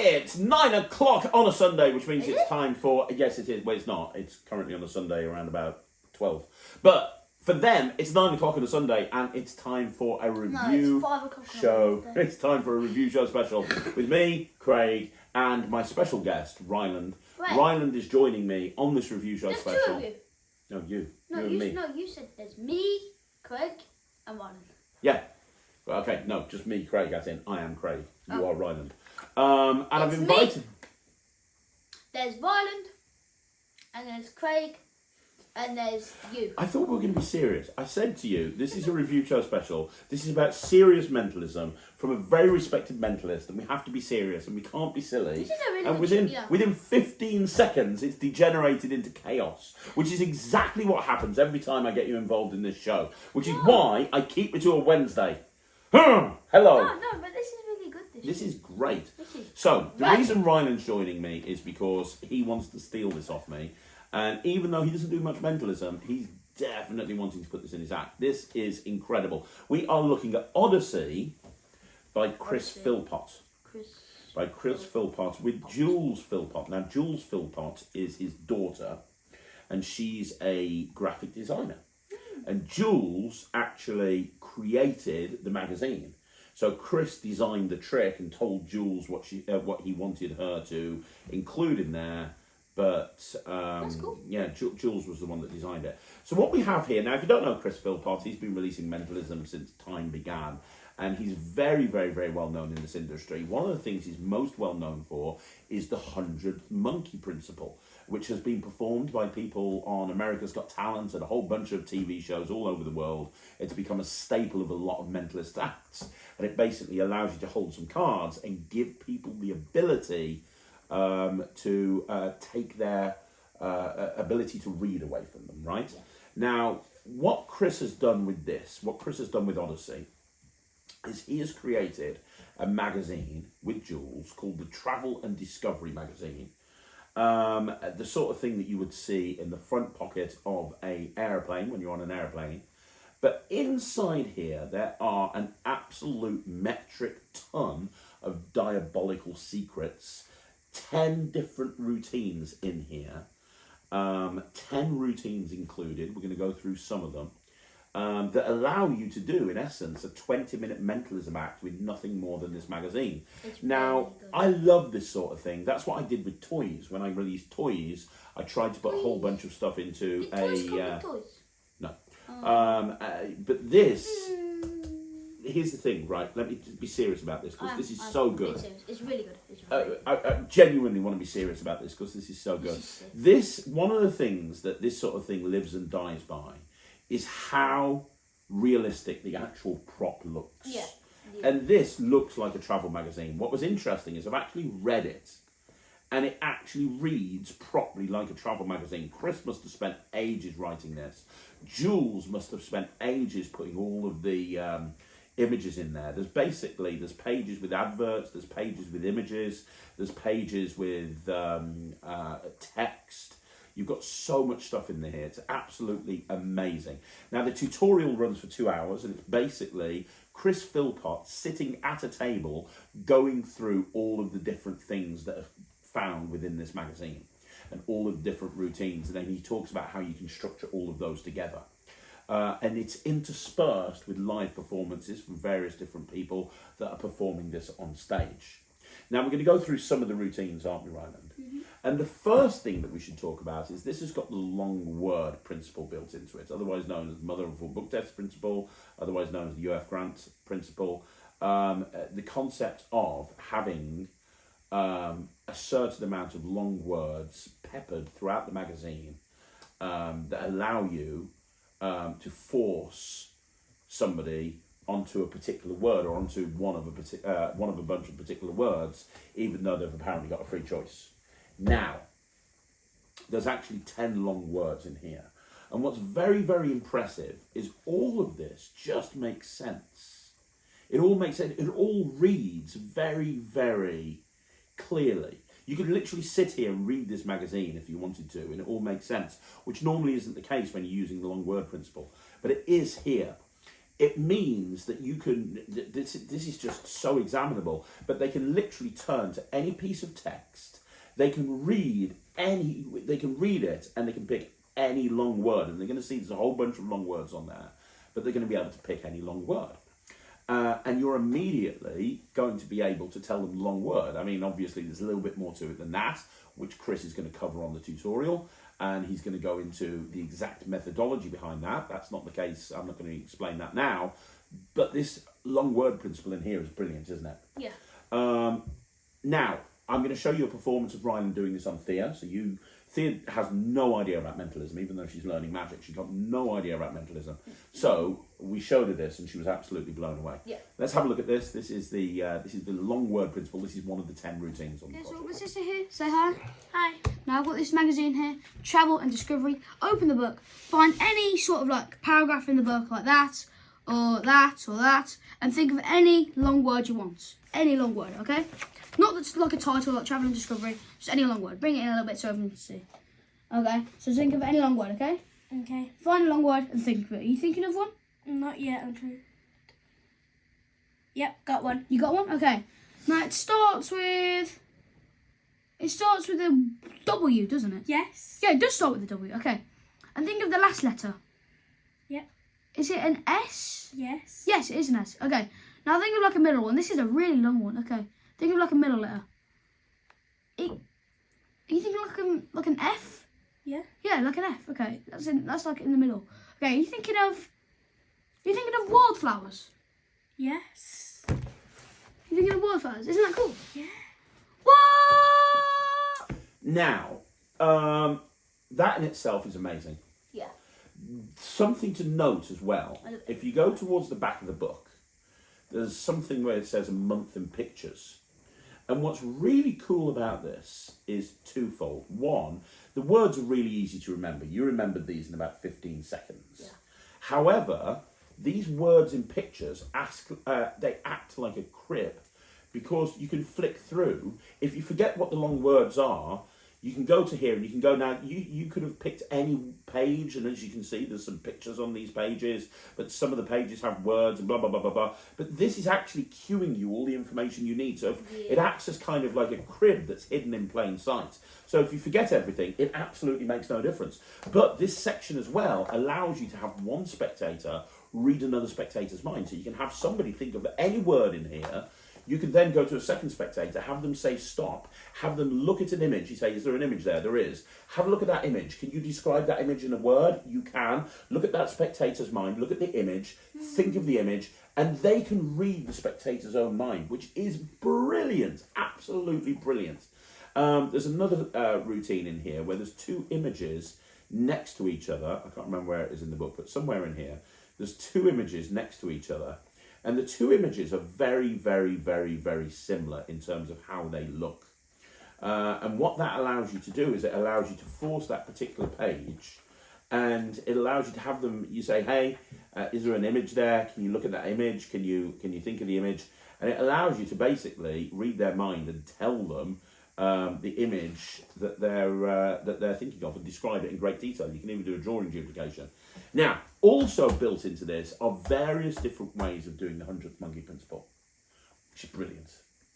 It's 9 o'clock on a Sunday, which means it's time for... Yes, it is. Well, it's not. It's currently on a Sunday around about 12. But for them, it's 9 o'clock on a Sunday, and it's time for a review it's 5 o'clock show. It's time for a review show special with me, Craig, and my special guest, Ryland. Wait. Ryland is joining me on this review show There's special. 2 of you. No, you. No, you and me. No, you said there's me, Craig, and Ryland. Yeah. Okay, no, just me, Craig, as in I am Craig. You are Ryland. And I've invited... Me. There's Ryland, and there's Craig, and there's you. I thought we were going to be serious. I said to you, this is a review show special. This is about serious mentalism from a very respected mentalist, and we have to be serious, and we can't be silly. This is a really And good within 15 seconds, it's degenerated into chaos, which is exactly what happens every time I get you involved in this show, which is why I keep it to a Wednesday. Hello. No, but this is really good. This is great. This is So, the great. reason Ryland's joining me is because he wants to steal this off me. And even though he doesn't do much mentalism, he's definitely wanting to put this in his act. This is incredible. We are looking at Odyssey by Chris Philpott. By Chris Philpott with Jules Philpott. Now, Jules Philpott is his daughter, and she's a graphic designer. And Jules actually created the magazine. So Chris designed the trick and told Jules what he wanted her to include in there. But That's cool. yeah, Jules was the one that designed it. So what we have here now, if you don't know Chris Philpott, he's been releasing mentalism since time began. And he's very, very, very well known in this industry. One of the things he's most well known for is the 100th monkey principle, which has been performed by people on America's Got Talent and a whole bunch of TV shows all over the world. It's become a staple of a lot of mentalist acts. And it basically allows you to hold some cards and give people the ability to take their ability to read away from them, right? Yeah. Now, what Chris has done with this, what Chris has done with Odyssey, is he has created a magazine with Jules called the Travel and Discovery magazine. The sort of thing that you would see in the front pocket of an aeroplane when you're on an aeroplane. But inside here, there are an absolute metric ton of diabolical secrets. 10 different routines in here. 10 routines included. We're going to go through some of them. That allow you to do, in essence, a 20-minute mentalism act with nothing more than this magazine. Now, I love this sort of thing. That's what I did with toys. When I released toys, I tried to put a whole bunch of stuff into toys? No. But this... Here's the thing, right? Let me be serious about this, because this is so good. It's really good. It's really I genuinely want to be serious about this, because this is so good. One of the things that this sort of thing lives and dies by is how realistic the actual prop looks. Yeah. And this looks like a travel magazine. What was interesting is I've actually read it, and it actually reads properly like a travel magazine. Chris must have spent ages writing this. Jules must have spent ages putting all of the images in there. There's pages with adverts, there's pages with images, there's pages with text. You've got so much stuff in there. It's absolutely amazing. Now, the tutorial runs for 2 hours, and it's basically Chris Philpott sitting at a table going through all of the different things that are found within this magazine and all of the different routines. And then he talks about how you can structure all of those together. And it's interspersed with live performances from various different people that are performing this on stage. Now, we're going to go through some of the routines, aren't we, Ryland? Mm-hmm. And the first thing that we should talk about is this has got the long word principle built into it, otherwise known as the Mother of All Book Test principle, otherwise known as the UF Grant principle. The concept of having a certain amount of long words peppered throughout the magazine that allow you to force somebody onto a particular word or onto one of a bunch of particular words, even though they've apparently got a free choice. Now, there's actually 10 long words in here. And what's very, very impressive is all of this just makes sense. It all makes sense. It all reads very, very clearly. You could literally sit here and read this magazine if you wanted to, and it all makes sense, which normally isn't the case when you're using the long word principle. But it is here. it means that you can, this is just so examinable, but they can literally turn to any piece of text, they can read it, and they can pick any long word, and they're going to see there's a whole bunch of long words on there, but they're going to be able to pick any long word. And you're immediately going to be able to tell them long word. I mean, obviously there's a little bit more to it than that, which Chris is going to cover on the tutorial, and he's going to go into the exact methodology behind that. That's not the case. I'm not going to explain that now. But this long word principle in here is brilliant, isn't it? Yeah. Now, I'm going to show you a performance of Ryland doing this on Thea. So Thea has no idea about mentalism, even though she's learning magic. She's got no idea about mentalism. So we showed her this, and she was absolutely blown away. Yeah. Let's have a look at this. This is the long word principle. This is one of the 10 routines on the Okay, so project. my sister here, say hi. Hi. Now I've got this magazine here, Travel and Discovery. Open the book, find any sort of like paragraph in the book like that, or that, and think of any long word you want. Any long word, okay? Not that's like a title like Travel and Discovery, just any long word. Bring it in a little bit so everyone can see. Okay, so think of any long word, okay? Okay. Find a long word and think of it. Are you thinking of one? Not yet, I'm trying. Yep, got one. You got one? Okay. Now it starts with a W, doesn't it? Yes. Yeah, it does start with a W. Okay. And think of the last letter. Yep. Is it an S? Yes. Yes, it is an S. Okay. Now think of like a middle one. This is a really long one. Okay. Think of like a middle letter. Are you thinking like an F? Yeah. Yeah, like an F. Okay. That's like in the middle. Okay. Are you thinking of wildflowers? Yes. You thinking of wildflowers? Isn't that cool? Yeah. What? Now, that in itself is amazing. Yeah. Something to note as well, if you go towards the back of the book, there's something where it says a month in pictures. And what's really cool about this is twofold. One, the words are really easy to remember. You remembered these in about 15 seconds. Yeah. However, these words in pictures, they act like a crib, because you can flick through. If you forget what the long words are, you can go to here and you can go now. You could have picked any page, and as you can see, there's some pictures on these pages, but some of the pages have words and blah, blah, blah, blah, blah. But this is actually queuing you all the information you need. So it acts as kind of like a crib that's hidden in plain sight. So if you forget everything, it absolutely makes no difference. But this section as well allows you to have one spectator read another spectator's mind. So you can have somebody think of any word in here. You can then go to a second spectator, have them say stop, have them look at an image. You say, is there an image there? There is. Have a look at that image. Can you describe that image in a word? You can. Look at that spectator's mind, look at the image, think of the image, and they can read the spectator's own mind, which is brilliant, absolutely brilliant. There's another routine in here where there's two images next to each other. I can't remember where it is in the book, but somewhere in here, there's two images next to each other. And the two images are very, very, very, very similar in terms of how they look. And what that allows you to do is it allows you to force that particular page, and it allows you to have them, you say, hey, is there an image there? Can you look at that image? Can you think of the image? And it allows you to basically read their mind and tell them the image that they're thinking of and describe it in great detail. You can even do a drawing duplication. Now, also built into this are various different ways of doing the 100th monkey principle, which is brilliant.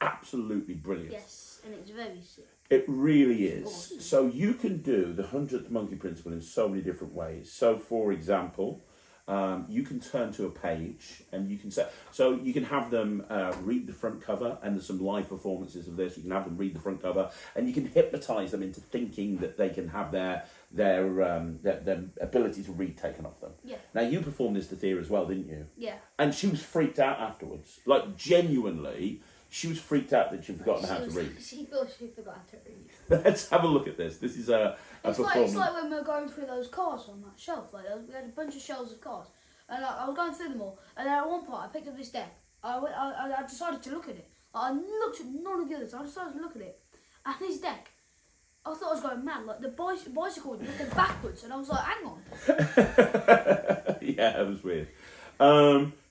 Absolutely brilliant. Yes, and it's very sick. It really is. Awesome. So you can do the 100th monkey principle in so many different ways. So, for example, you can turn to a page and you can say, so you can have them read the front cover, and there's some live performances of this. You can have them read the front cover, and you can hypnotise them into thinking that they can have their ability to read taken off them. Yeah. Now, you performed this to Thea as well, didn't you? Yeah. And she was freaked out afterwards. Like, genuinely, she was freaked out that she'd forgotten how to read. She thought she forgot how to read. Let's have a look at this. This is a performance. It's like when we were going through those cards on that shelf. Like we had a bunch of shelves of cards, and I was going through them all. And then at one part, I picked up this deck. I decided to look at it. I looked at none of the others. I decided to look at it. And this deck, I thought I was going mad. Like the bicycle was looking backwards, and I was like, hang on. Yeah, it was weird.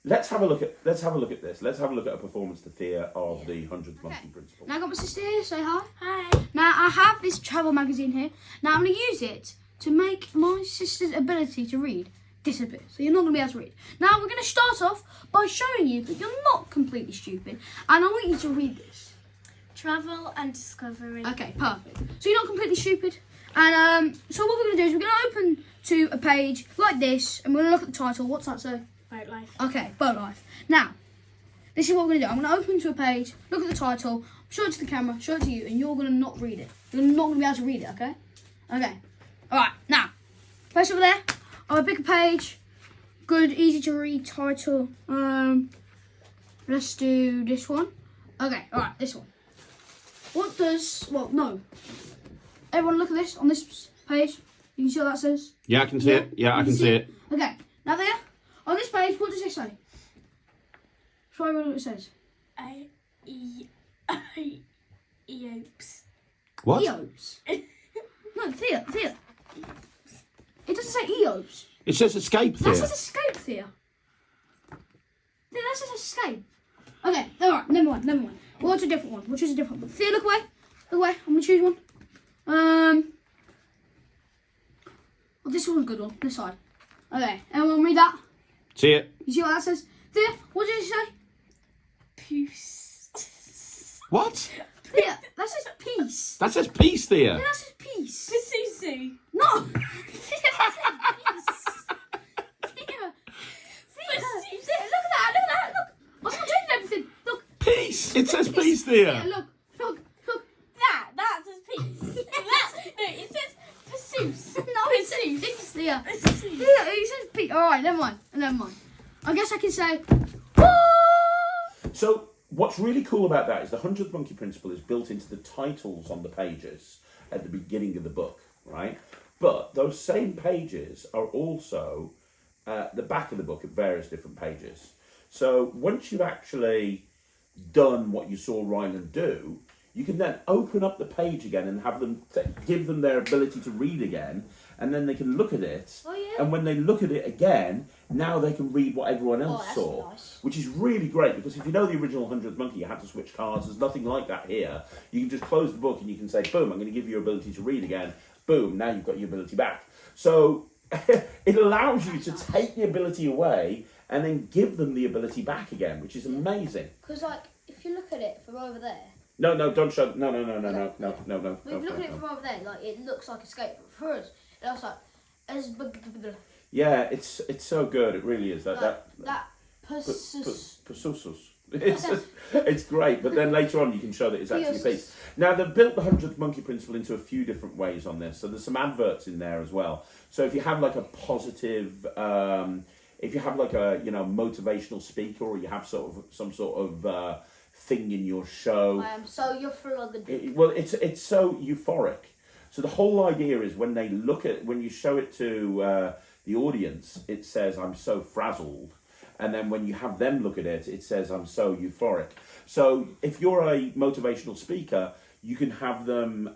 Let's have a look at this. Let's have a look at a performance to Thea of the 100th monkey principle. Now I got my sister here, say hi. Hi. Now I have this travel magazine here. Now I'm going to use it to make my sister's ability to read disappear. So you're not going to be able to read. Now we're going to start off by showing you that you're not completely stupid, and I want you to read this. Travel and discovery. Okay, perfect. So you're not completely stupid. And so what we're going to do is we're going to open to a page like this, and we're going to look at the title. What's that say? Boat life. Okay, boat life. Now, this is what we're going to do. I'm going to open to a page, look at the title, show it to the camera, show it to you, and you're going to not read it. You're not going to be able to read it, okay? Okay. Alright, now, place over there. I'll pick a page. Good, easy to read title. Let's do this one. Okay, alright, this one. What does, well, no. Everyone look at this, on this page. You can see what that says? Yeah, I can see it. Yeah, I can see it. Okay, now there, on this page, what does it say? Try what it says. Eopes. What? Eopes. No, Thea. It doesn't say Eopes. It says escape That there. says escape, Thea. Thea, that says escape. Okay, alright, never mind. We'll choose a different one. Thea, look away. I'm going to choose one. Well, this one's a good one, this side. Okay, everyone read that? See it? You see what that says? Thea, what did it say? Peace. What? Thea, that says peace. That says peace there. Yeah, that says peace. Pesusu. No! Thea, that says peace. Thea, look at that, look. I'm not changing everything. Look. Peace. It says peace Thea, there. look. That says peace. It says Pesus. No, it says peace, Thea. Pesus. Thea, it says peace. Alright, never mind. I guess I can say, So what's really cool about that is the 100th monkey principle is built into the titles on the pages at the beginning of the book, right? But those same pages are also at the back of the book at various different pages. So once you've actually done what you saw Ryland do, you can then open up the page again and have them give them their ability to read again, and then they can look at it. Oh, yeah. And when they look at it again, now they can read what everyone else that's saw, nice. which is really great, because if you know the original 100th monkey, you had to switch cards. There's nothing like that here. You can just close the book and you can say, boom, I'm going to give you your ability to read again. Boom, now you've got your ability back. So it allows you to take the ability away and then give them the ability back again, which is amazing. Because, like, if you look at it from over there, No, don't show. No. if you look at it from over there, like, it looks like escape. But for us, it looks like Yeah, it's so good. It really is. that Pegasus. It's great, but then later on you can show that it's actually a piece. Now they've built the 100th monkey principle into a few different ways on this. So there's some adverts in there as well. So if you have like a positive, if you have like a motivational speaker, or you have some sort of thing in your show. I am so euphoric. It's so euphoric. So the whole idea is when you show it to the audience, it says, I'm so frazzled. And then when you have them look at it, it says, I'm so euphoric. So if you're a motivational speaker, you can have them,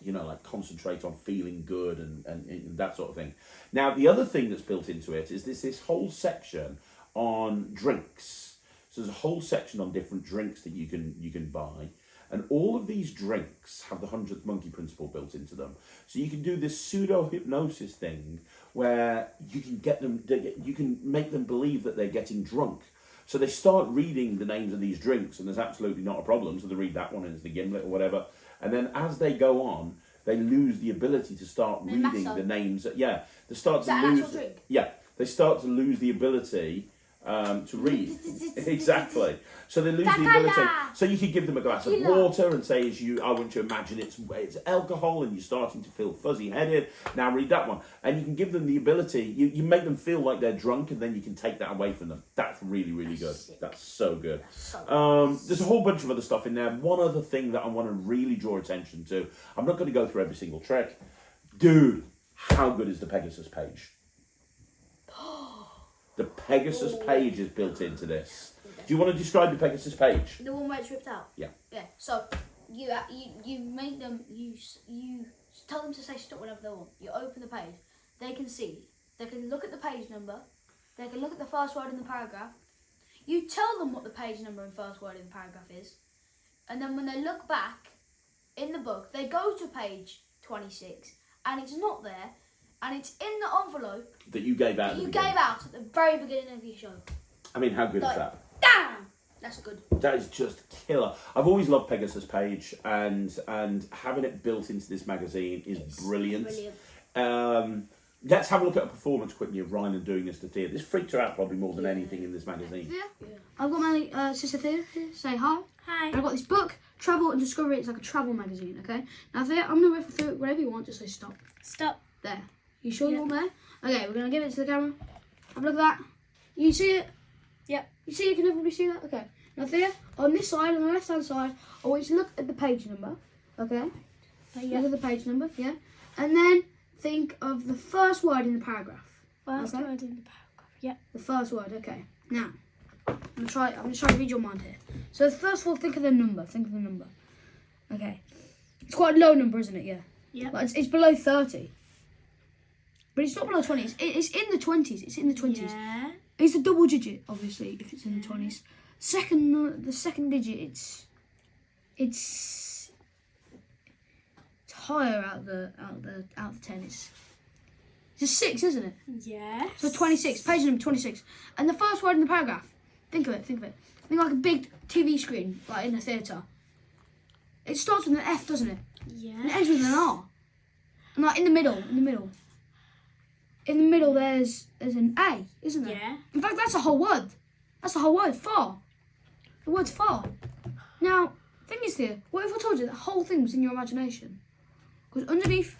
like concentrate on feeling good and that sort of thing. Now, the other thing that's built into it is this whole section on drinks. So there's a whole section on different drinks that you can buy. And all of these drinks have the 100th monkey principle built into them. So you can do this pseudo-hypnosis thing where you can make them believe that they're getting drunk. So they start reading the names of these drinks, and there's absolutely not a problem. So they read that one, and it's the gimlet or whatever. And then as they go on, they lose the ability to start reading the names. They start to lose. Drink? Yeah, they start to lose the ability to read. Exactly. So they lose the ability. So you could give them a glass of water and say, I want you to imagine it's alcohol and you're starting to feel fuzzy-headed. Now read that one. And you can give them the ability, you make them feel like they're drunk, and then you can take that away from them. That's really, really good. That's so good. There's a whole bunch of other stuff in there. One other thing that I want to really draw attention to, I'm not going to go through every single trick. Dude, how good is the Pegasus page? The Pegasus page is built into this. Do you want to describe the Pegasus page? The one where it's ripped out. Yeah. Yeah. So you make them you tell them to say stop whenever they want. You open the page. They can see. They can look at the page number. They can look at the first word in the paragraph. You tell them what the page number and first word in the paragraph is, and then when they look back in the book, they go to page 26, and it's not there. and it's in the envelope that you gave out. that you gave out at the very beginning of your show. I mean, how good Like, is that? Damn! That's good. That is just killer. I've always loved Pegasus Page, and having it built into this magazine is brilliant. Let's have a look at a performance quickly of Ryland doing this to Thea. This freaked her out probably more than anything in this magazine. Yeah. I've got my sister Thea here. Say hi. Hi. And I've got this book, Travel and Discovery. It's like a travel magazine, okay? Now, Thea, I'm going to refer through it whenever you want. Just say stop. Stop. There. You sure you want there? Okay, we're going to give it to the camera. Have a look at that. You see it? Yep. You see, you can everybody see that? Okay. Now, Thea, on this side, on the left-hand side, I want you to look at the page number, okay? Yeah. Look at the page number, yeah? And then think of the first word in the paragraph. First Okay. word in the paragraph. Yep. The first word, okay. Now, I'm gonna try to read your mind here. So first of all, think of the number. Okay. It's quite a low number, isn't it? Yeah. Yeah. Like it's below 30. But it's not below 20. It's in the 20s. It's in the 20s. Yeah. It's a double digit, obviously, if it's in the 20s. The second digit, it's higher out the 10. It's a 6, isn't it? Yes. So 26, page number 26. And the first word in the paragraph, think of it. Think like a big TV screen, like in a theatre. It starts with an F, doesn't it? Yeah. And it ends with an R. And like in the middle, there's an A, isn't there? Yeah. In fact, that's a whole word. That's the whole word, far. The word's far. Now, thing is here, what if I told you the whole thing was in your imagination? Because underneath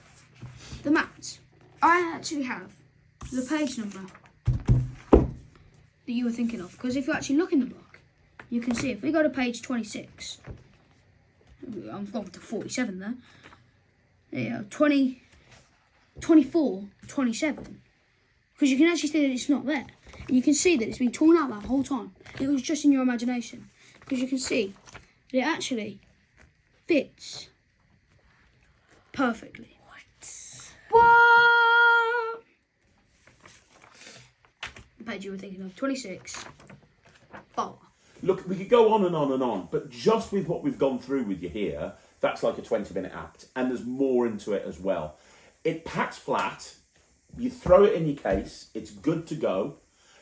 the maps, I actually have the page number that you were thinking of. Because if you actually look in the book, you can see, if we go to page 26, I'm going to 47 there. Yeah, 20, 24, 27. Because you can actually see that it's not there. And you can see that it's been torn out that whole time. It was just in your imagination. Because you can see that it actually fits perfectly. What? The page you were thinking of, 26. Bar. Look, we could go on and on and on, but just with what we've gone through with you here, that's like a 20-minute act, and there's more into it as well. It packs flat, you throw it in your case, it's good to go,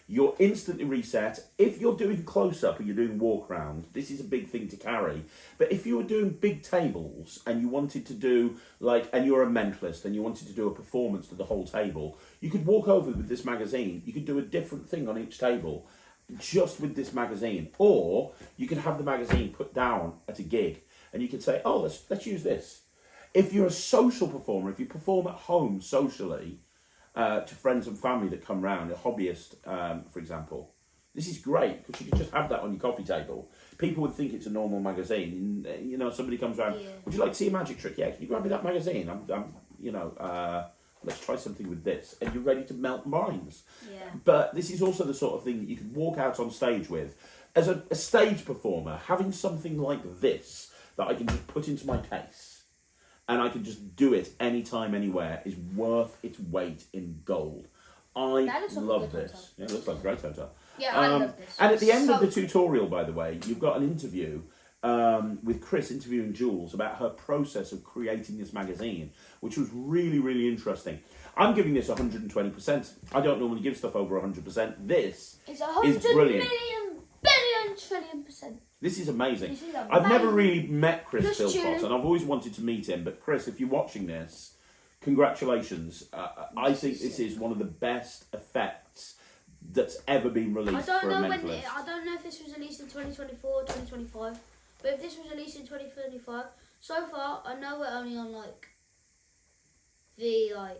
you're instantly reset. If you're doing close-up or you're doing walk-around, this is a big thing to carry, but if you were doing big tables and you wanted to do, and you're a mentalist and you wanted to do a performance to the whole table, you could walk over with this magazine, you could do a different thing on each table, just with this magazine. Or you could have the magazine put down at a gig and you could say, oh, let's use this. If you're a social performer, if you perform at home socially to friends and family that come round, a hobbyist, for example, this is great because you could just have that on your coffee table. People would think it's a normal magazine. You know, somebody comes around, would you like to see a magic trick? Yeah, can you grab me that magazine? Let's try something with this. And you're ready to melt minds. Yeah. But this is also the sort of thing that you could walk out on stage with. As a stage performer, having something like this that I can just put into my case and I can just do it anytime, anywhere is worth its weight in gold. I love this. Yeah, it looks like a great hotel. Yeah, I love this. And at the end of the tutorial, by the way, you've got an interview with Chris interviewing Jules about her process of creating this magazine, which was really, really interesting. I'm giving this 120%. I don't normally give stuff over 100%. This It's 100 is brilliant. million, billion, trillion %. This is amazing. This is amazing. I've never really met Chris Just Philpott, chilling. and I've always wanted to meet him. But Chris, if you're watching this, congratulations. I think this is one of the best effects that's ever been released I for a don't know mentalist. I don't know if this was released in 2024 or 2025, but if this was released in 2025, so far I know we're only on the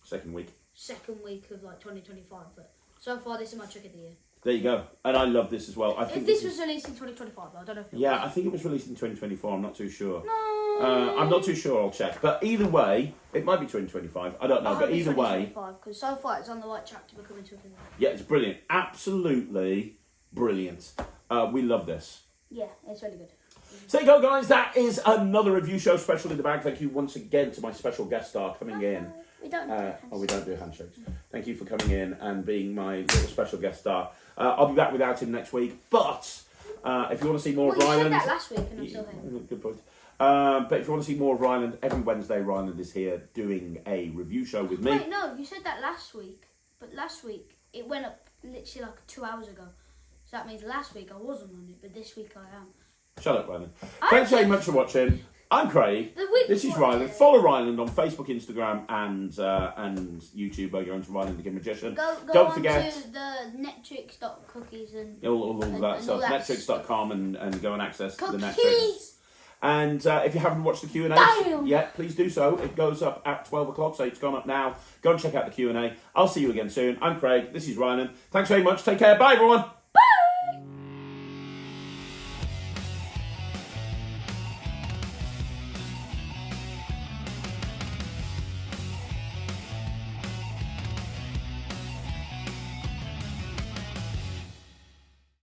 Second week. second week of 2025, but so far this is my trick of the year. There you go. And I love this as well. I think If this was released in 2025, I don't know if it Yeah, I was. think it was released in 2024. I'm not too sure. No. I'm not too sure. I'll check. But either way, it might be 2025. I don't know. But either way, because so far it's on the right track to becoming 2025. yeah, it's brilliant. Absolutely brilliant. We love this. Yeah, it's really good. So there you go, guys. That is another review show special in the bag. Thank you once again to my special guest star coming in. We don't do We don't do handshakes. Thank you for coming in and being my little special guest star. I'll be back without him next week. But if you want to see more Well, of you said Ryland... that last week and I'm still here. Good point. But if you want to see more of Ryland, every Wednesday Ryland is here doing a review show with me. Wait, no, you said that last week. But last week, it went up literally like 2 hours ago. So that means last week I wasn't on it, but this week I am. Shut up, Ryland. Thanks very much for watching. I'm Craig. The week This is before- Ryland. Follow Ryland on Facebook, Instagram, and YouTube by going to Ryland the Game Magician. Go Don't on forget to the Netrix.cookies and all and that all stuff. that Netrix.com and go and access the Netrix. cookies. And if you haven't watched the Q&A Damn. yet, please do so. It goes up at 12 o'clock, so it's gone up now. Go and check out the Q&A. I'll see you again soon. I'm Craig. This is Ryland. Thanks very much. Take care. Bye, everyone.